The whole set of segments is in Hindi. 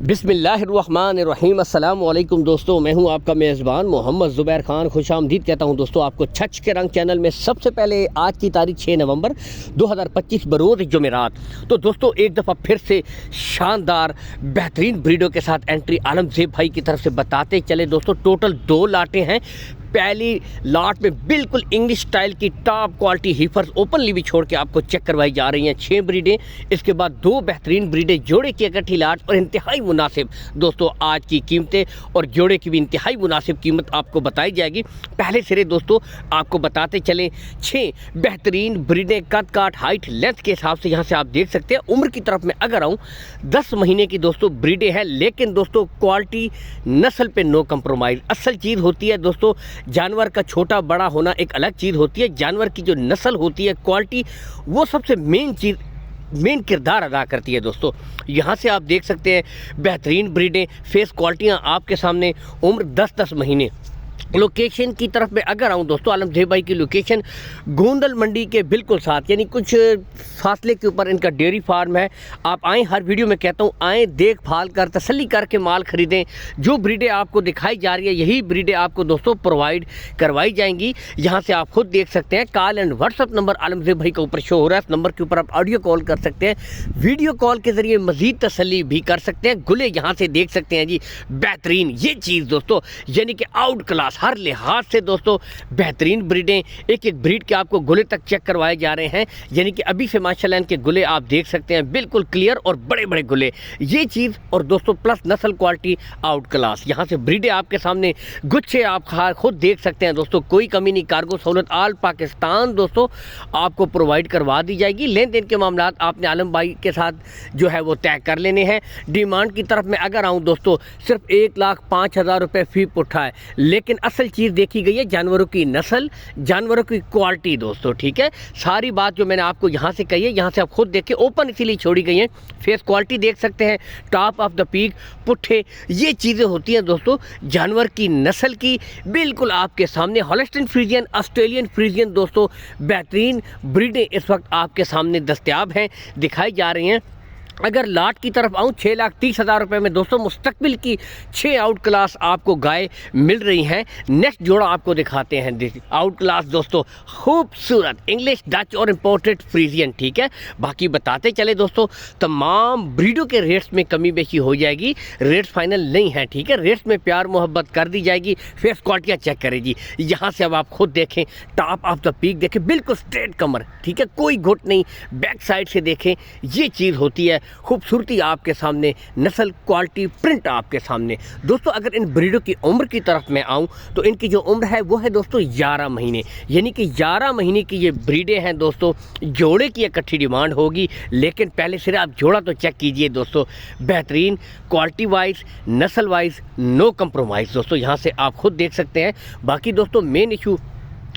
बिस्मिल्लाहिर्रहमानिर्रहीम। अस्सलाम वालेकुम दोस्तों, मैं हूं आपका मेज़बान मोहम्मद ज़ुबैर ख़ान। खुशामदीद कहता हूं दोस्तों आपको छच के रंग चैनल में। सबसे पहले आज की तारीख 6 नवंबर 2025 बरोज़ जुमेरात। तो दोस्तों एक दफ़ा फिर से शानदार बेहतरीन ब्रीडों के साथ एंट्री आलमज़ेब भाई की तरफ से बताते चले दोस्तों। टोटल 2 लाटें हैं। पहली लाट में बिल्कुल इंग्लिश स्टाइल की टॉप क्वालिटी हीफर्स ओपनली भी छोड़ के आपको चेक करवाई जा रही हैं। 6 ब्रीडें, इसके बाद 2 बेहतरीन ब्रीडें, जोड़े की इकट्ठी लाट और इंतहाई मुनासिब दोस्तों आज की कीमतें, और जोड़े की भी इंतहाई मुनासिब कीमत आपको बताई जाएगी। पहले सिरे दोस्तों आपको बताते चलें 6 बेहतरीन ब्रीडें, कद काट हाइट लेंथ के हिसाब से यहाँ से आप देख सकते हैं। उम्र की तरफ में अगर आऊँ 10 महीने की दोस्तों ब्रीडें हैं, लेकिन दोस्तों क्वालिटी नस्ल पे नो कंप्रोमाइज़। असल चीज़ होती है दोस्तों, जानवर का छोटा बड़ा होना एक अलग चीज़ होती है, जानवर की जो नस्ल होती है क्वालिटी वो सबसे मेन किरदार अदा करती है दोस्तों। यहाँ से आप देख सकते हैं बेहतरीन ब्रीडें, फेस क्वालिटियाँ आपके सामने, उम्र 10-10 महीने। लोकेशन की तरफ में अगर आऊँ दोस्तों, आलमज़ेब भाई की लोकेशन गोंदल मंडी के बिल्कुल साथ, यानी कुछ फासले के ऊपर इनका डेयरी फार्म है। आप आएँ, हर वीडियो में कहता हूँ आएँ, देखभाल कर तसल्ली करके माल ख़रीदें। जो ब्रीडें आपको दिखाई जा रही है यही ब्रीडें आपको दोस्तों प्रोवाइड करवाई जाएंगी। यहाँ से आप खुद देख सकते हैं। कॉल एंड व्हाट्सअप नंबर आलमज़ेब भाई का ऊपर शो हो रहा है। इस नंबर के ऊपर आप ऑडियो कॉल कर सकते हैं, वीडियो कॉल के ज़रिए मज़ीद तसल्ली भी कर सकते हैं। गुले यहाँ से देख सकते हैं जी, बेहतरीन ये चीज़ दोस्तों, यानी कि आउट क्लास हर लिहाज से दोस्तों बेहतरीन ब्रीडें। एक एक ब्रीड के आपको गुले तक चेक करवाए जा रहे हैं, यानी कि अभी से माशाल्लाह इनके गुले आप देख सकते हैं बिल्कुल क्लियर और बड़े बड़े गुले, ये चीज़। और दोस्तों प्लस नस्ल क्वालिटी आउट क्लास। यहाँ से ब्रीडें आपके सामने गुच्छे आप खुद देख सकते हैं दोस्तों। कोई कमी नहीं, कार्गो सहूलत ऑल पाकिस्तान दोस्तों आपको प्रोवाइड करवा दी जाएगी। लेन देन के मामला आपने आलम भाई के साथ जो है वो तय कर लेने हैं। डिमांड की तरफ में अगर आऊँ दोस्तों, सिर्फ 1,05,000 रुपये फ़ी पुट्ठा है, लेकिन असल चीज़ देखी गई है जानवरों की नस्ल, जानवरों की क्वालिटी दोस्तों। ठीक है, सारी बात जो मैंने आपको यहाँ से कही है, यहाँ से आप खुद देखें, ओपन इसीलिए छोड़ी गई है। फेस क्वालिटी देख सकते हैं, टॉप ऑफ द पीक, पुट्ठे, ये चीज़ें होती हैं दोस्तों जानवर की नस्ल की। बिल्कुल आपके सामने हॉलस्टाइन फ्रीजियन, ऑस्ट्रेलियन फ्रीजियन दोस्तों बेहतरीन ब्रीडें इस वक्त आपके सामने दस्तयाब हैं, दिखाई जा रही हैं। अगर लाट की तरफ आऊँ 6,30,000 रुपये में दोस्तों मुस्तकबिल की 6 आउट क्लास आपको गाय मिल रही हैं। नेक्स्ट जोड़ा आपको दिखाते हैं, आउट क्लास दोस्तों खूबसूरत इंग्लिश, डच और इंपोर्टेड फ्रीजियन। ठीक है, बाकी बताते चले दोस्तों, तमाम ब्रीडों के रेट्स में कमी बेशी हो जाएगी, रेट्स फाइनल नहीं है। ठीक है, रेट्स में प्यार मोहब्बत कर दी जाएगी। फेस क्वालिटियाँ चेक करें जी, यहाँ से अब आप खुद देखें, टॉप ऑफ द पीक देखें, बिल्कुल स्ट्रेट कमर। ठीक है, कोई घुट नहीं, बैक साइड से देखें, ये चीज़ होती है। खूबसूरती आपके सामने, नस्ल क्वालिटी प्रिंट आपके सामने दोस्तों। अगर इन ब्रीडों की उम्र की तरफ मैं आऊँ तो इनकी जो उम्र है वो है दोस्तों 11 महीने, यानी कि 11 महीने की ये ब्रीडें हैं दोस्तों। जोड़े की इकट्ठी डिमांड होगी, लेकिन पहले सिर्फ आप जोड़ा तो चेक कीजिए दोस्तों। बेहतरीन क्वालिटी वाइज, नस्ल वाइज नो कंप्रोमाइज़ दोस्तों, यहाँ से आप खुद देख सकते हैं। बाकी दोस्तों मेन इशू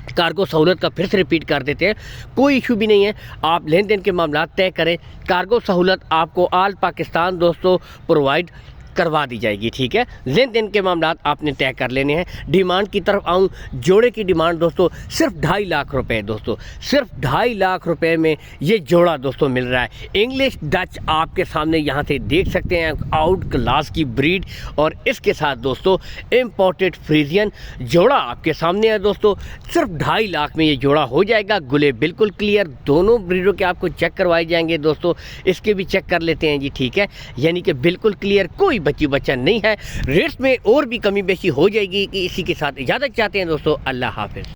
कार्गो सहूलत का फिर से रिपीट कर देते हैं, कोई इशू भी नहीं है। आप लेन देन के मामला तय करें, कार्गो सहूलत आपको ऑल पाकिस्तान दोस्तों प्रोवाइड करवा दी जाएगी। ठीक है, लेन देन के मामला आपने तय कर लेने हैं। डिमांड की तरफ आऊँ, जोड़े की डिमांड दोस्तों सिर्फ 2.5 लाख रुपए दोस्तों, सिर्फ 2.5 लाख रुपए में ये जोड़ा दोस्तों मिल रहा है। इंग्लिश डच आपके सामने यहाँ से देख सकते हैं, आउट क्लास की ब्रीड, और इसके साथ दोस्तों इम्पोर्टेड फ्रीजियन जोड़ा आपके सामने है दोस्तों। सिर्फ 2.5 लाख में ये जोड़ा हो जाएगा। गुले बिल्कुल क्लियर, दोनों ब्रीडों के आपको चेक करवाए जाएंगे दोस्तों। इसके भी चेक कर लेते हैं जी। ठीक है, यानी कि बिल्कुल क्लियर, कोई बच्ची बच्चा नहीं है। रेट्स में और भी कमी बेशी हो जाएगी कि इसी के साथ इजाज़त चाहते हैं दोस्तों। अल्लाह हाफिज़।